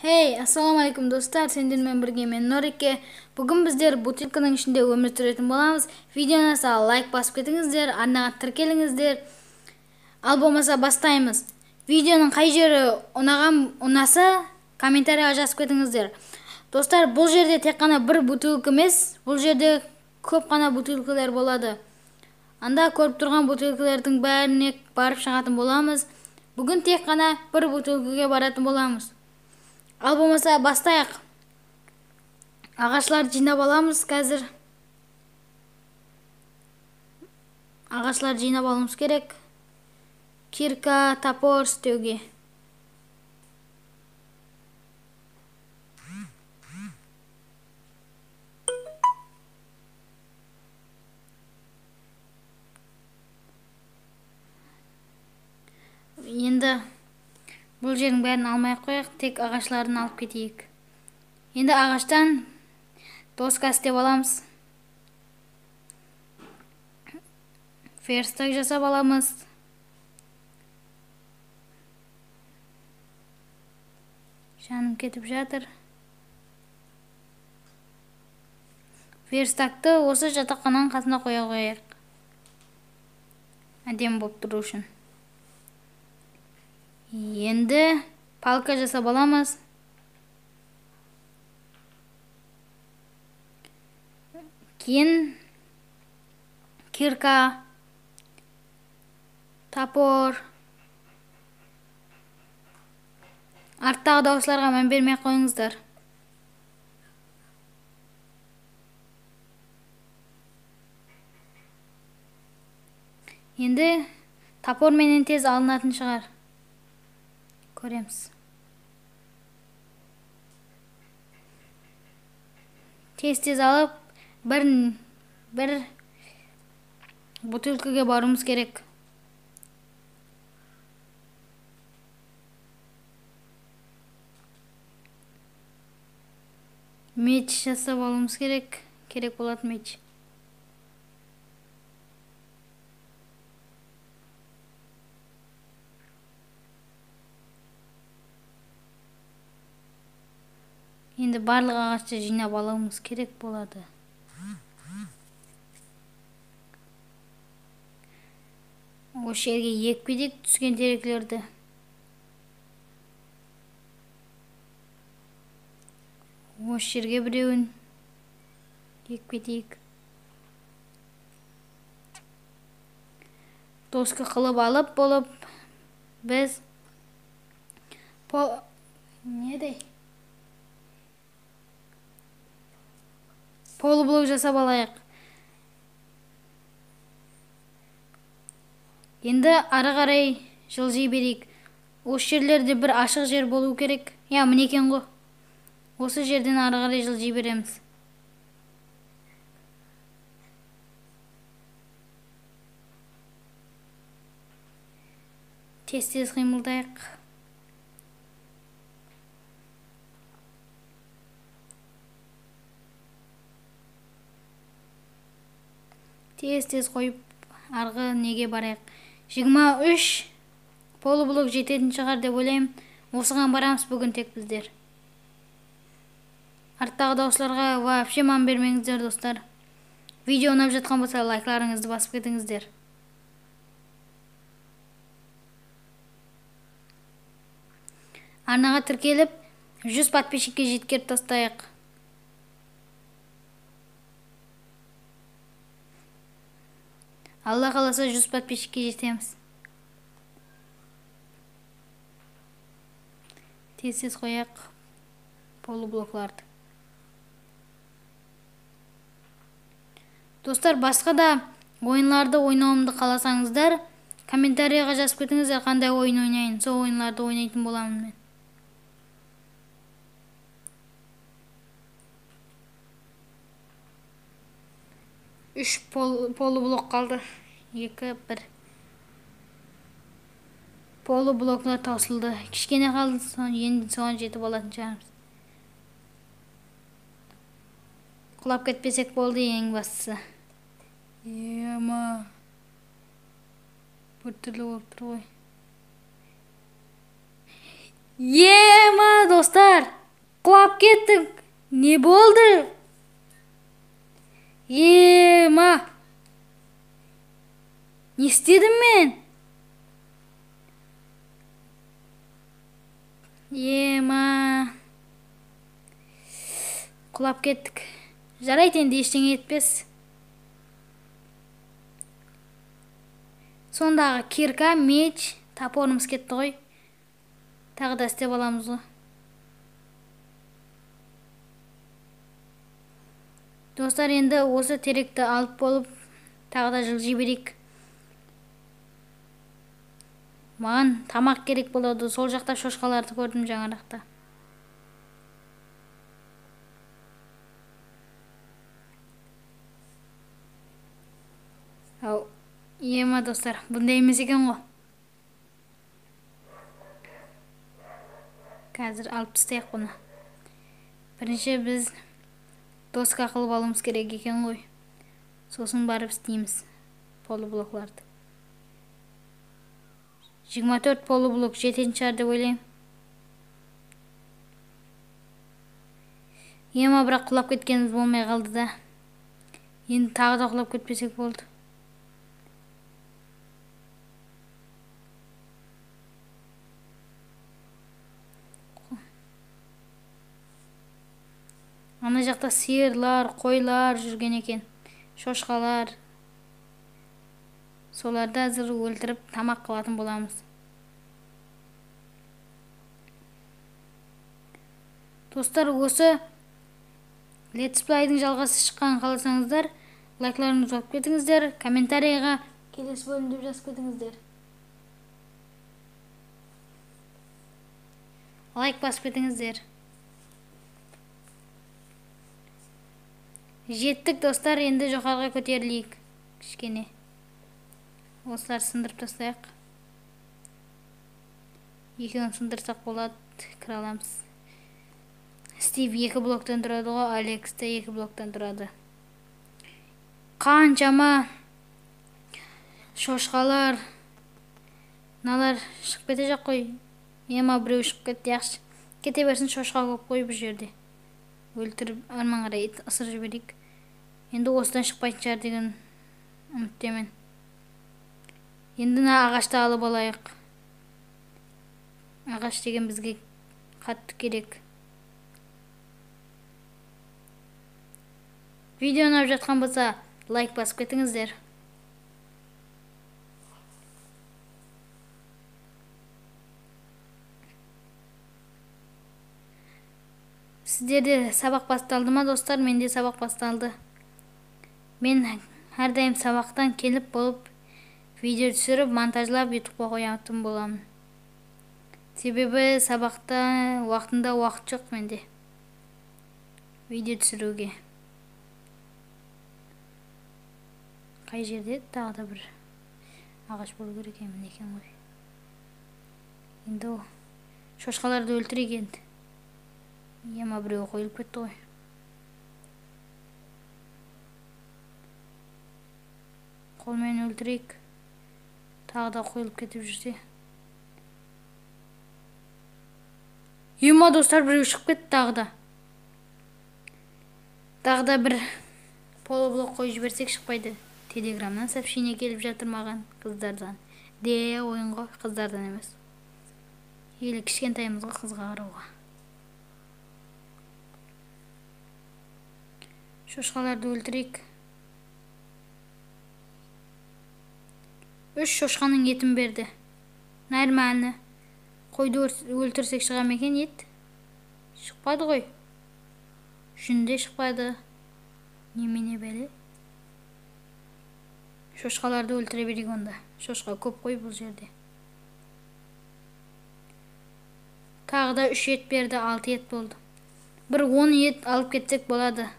Hey, assalomu alaykum do'stlar. Sendinmen birga men Norike. Bugun bizler butilkaning ichida өмір сүретін боламыз. Videoni sal like basып кетіңіздер, арнаға тіркеліңіздер. Ал болмаса бастаймыз. Видеоның қай жері ұнаса, комментарийға жазып кетіңіздер. Достар, бұл жерде тек қана бір бутылка емес, бұл жерде көп қана бутылкалар болады. Анда көріп тұрған бутылкалардың бәріне барып шығатын боламыз. Бүгін тек қана бір бутылкаға баратын боламыз. Ал болмаса бастайық. Ағашларды жинап аламыз қазір. Ағашларды жинап алуымыз керек. Кирка, топор істеуге. Енді бұл жердің бәрін алмай қояйық, тек ағашларын алып кетейік. Енді ағаштан доска істеп аламыз. Верстак жасап аламыз. Жаным кетіп жатыр. Верстакты осы жатақхананың қасына қоя қояйық. Әдемі болып тұру үшін. Енді палка жасап аламыз. Кейін кирка, топор. Арттағы дауысларға мән бермей қойыңыздар. Енді топор менен тез алынатын шығар. Көреміз. Тез алып, бір бутылкаға баруымыз керек. Меч жасап алуымыз керек. Керек болады меч. Енді барлық ағашты жинап алуымыз керек болады. Осы жерге екпедек түскен теректерді. Осы жерге біреуін екпедек. Доска қылып алып болып, біз полублок жасап алайық. Енді ары қарай жылжи берейік. Осы жерлерде бір ашық жер болу керек. Я, міне екен ғой. Осы жерден ары қарай жылжи береміз. Тез қимылдайық. Тез қойып, арғы неге барайық. 23 полублок жететін шығар деп ойлаймын. Осыған барамыз бүгін тек біздер. Арттағы дауысларға вообще мән бермеңіздер, достар. Видео ұнап жатқан болса, лайкларыңызды басып кетіңіздер. Арнаға тіркеліп, 100 подписчикке жеткеріп тастайық. Алла қаласа 100 подписчикке жетеміз. Тез қояқ полублокларды. Достар, басқа да ойынларды ойнауымды қаласаңыздар, комментарийға жазып кетіңіздер, қандай ойын ойнайын. Сол ойынларды ойнайтын боламын мен. Үш полублок қалды. 2-1. Полублоклар таусылды. Кішкене қалды, енді соған жетіп алатын шығармыз. Құлап кетпесек болды ең бастысы. Ема. Бір түрлі болып тұр ғой. Ема, достар! кеттік. Не болды? Ема. Не істедім мен? Ема. Құлап кеттік. Жарайды, енді ештеңе етпес. Сондағы кирка, меч, топорымыз кетті ғой. Тағы да істеп аламыз ғой. Достар, енді осы теректі алып болып, тағы да жылжи берейік. Маған тамақ керек болады. Сол жақта шошқаларды көрдім жаңарақта. Ау, ема достар, бұндай емес екен ғой. Қазір алып тастайық бұны. Бірінші біз доска қылып алуымыз керек екен ғой. Сосын барып істейміз полублокларды. 24 полублок жететін шығар деп ойлаймын. Ема, бірақ құлап кеткеніміз болмай қалды да. Енді тағы да құлап кетпесек болды. Ана жақта сиырлар, қойлар жүрген екен. Шошқалар. Соларды әзір өлтіріп тамақ қылатын боламыз. Достар, осы Let's Play'дің жалғасы шыққан қаласаңыздар, лайкларыңызды басып кетіңіздер, комментарийға келесі бөлім деп жазып кетіңіздер. Лайк басып кетіңіздер. Жеттік достар, енді жоғарыға көтерілейік. Кішкене. Осылар сындырып тастайық. Екеуін сындырсақ болады, кіре аламыз. Стив 2 блоктан тұрады ғой, Алекс те 2 блоктан тұрады. Қаншама шошқалар, налар шығып кете жоқ қой. Ема, біреу шығып кетті, яқшы. Кете берсін, шошқа көп қой бұл жерде. Өлтіріп, арман қарай ысыр жіберейік. Енді осыдан шықпайтын шығар деген үміттемін. Енді ағашты алып алайық. Ағаш деген бізге қатты керек. Видеоны ұнап жатқан болса, лайк басып кетіңіздер. Сіздерде сабақ басталды ма, достар? Менде сабақ басталды. Мен әрдайым сабақтан келіп болып, видео түсіріп, монтажлап, ютубқа қоятын боламын. Себебі сабақта уақытында уақыт жоқ менде. Видео түсіруге. Қай жерде тағы да бір ағаш болу керек екен ғой. Енді шошқаларды өлтірейік енді. Ема, біреу қойылып кетті ғой. Қолмен өлтірейік. Тағы да қойылып кетіп жүрсе. Ема, достар, біреу шығып кетті тағы да. Тағы да бір полублок қойып жіберсек шықпайды. Телеграмнан сообщение келіп жатыр маған қыздардан. Ойын ғой, қыздардан емес. Елі кішкентайымызға қызға қарауға. Шошқаларды өлтірейік. 3 шошқаның етін берді. Нормально. Қойды өлтірсек шығам екен ет. Шықпады ғой. Жүнде шықпады. Немене бәле? Шошқаларды өлтіре берейік онда. Шошқа көп қой бұл жерде. Тағы да 3 ет берді, 6 ет болды. Бір 10 ет алып кетсек болады.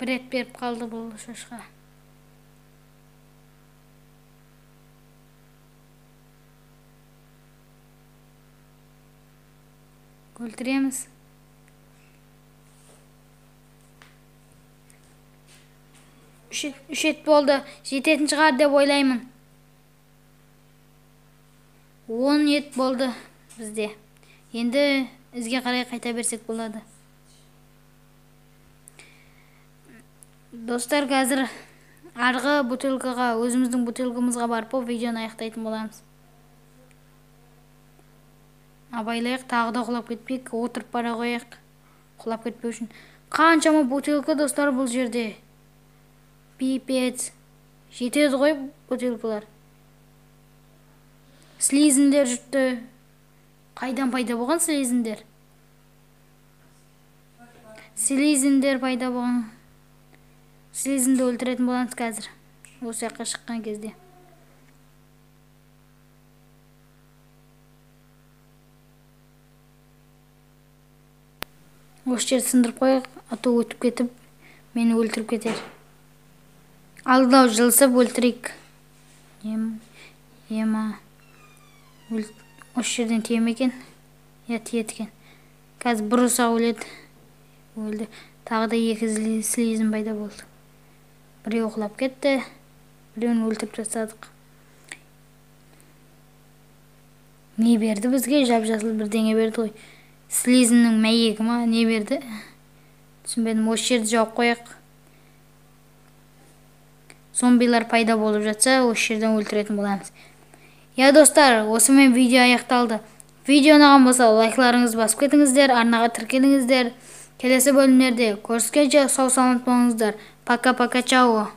Бір ет беріп қалды бұл шошқа. Өлтіреміз. Үш ет болды. Жететін шығар деп ойлаймын. 10 ет болды бізде. Енді ізге қарай қайта берсек болады. Достар, қазір арғы бутылкаға, өзіміздің бутылкамызға барып видеоны аяқтайтын боламыз. Абайлайық, тағы да құлап кетпейік, отырып бара қояйық. Құлап кетпеу үшін. Қаншама бутылка достар бұл жерде. Пипец. Жетеді ғой бутылкалар. Слизіндер жүртті. Қайдан пайда болған слизіндер? Слизіндер пайда болған. Слизінді өлтіретін боламыз қазір. Осы жаққа шыққан кезде. Осы жерді сындырып қойық, ато өтіп кетіп, мені өлтіріп кетер. Алдау жылсып өлтірейік. Ема. Осы жерден тием екен. Тиеді екен. Қазір бір ұсақ өлді. Тағы да 2 слизін пайда болды. Біреу құлап кетті. Біреуін өлтіріп тастадық. Не берді бізге? Жап-жасыл бірдеңе берді ғой. Слизіннің мәйегі ма? Не берді? Түсінбедім. Осы жерді жауып қояқ. Зомбилар пайда болып жатса, осы жерден өлтіретін боламыз. Достар, осымен видео аяқталды. Видео ұнаған болса, лайкларыңызды басып кетіңіздер, арнаға тіркеліңіздер. Келесі бөлімдерде көріскенше сау саламат болыңыздар. Пока-пока, чао.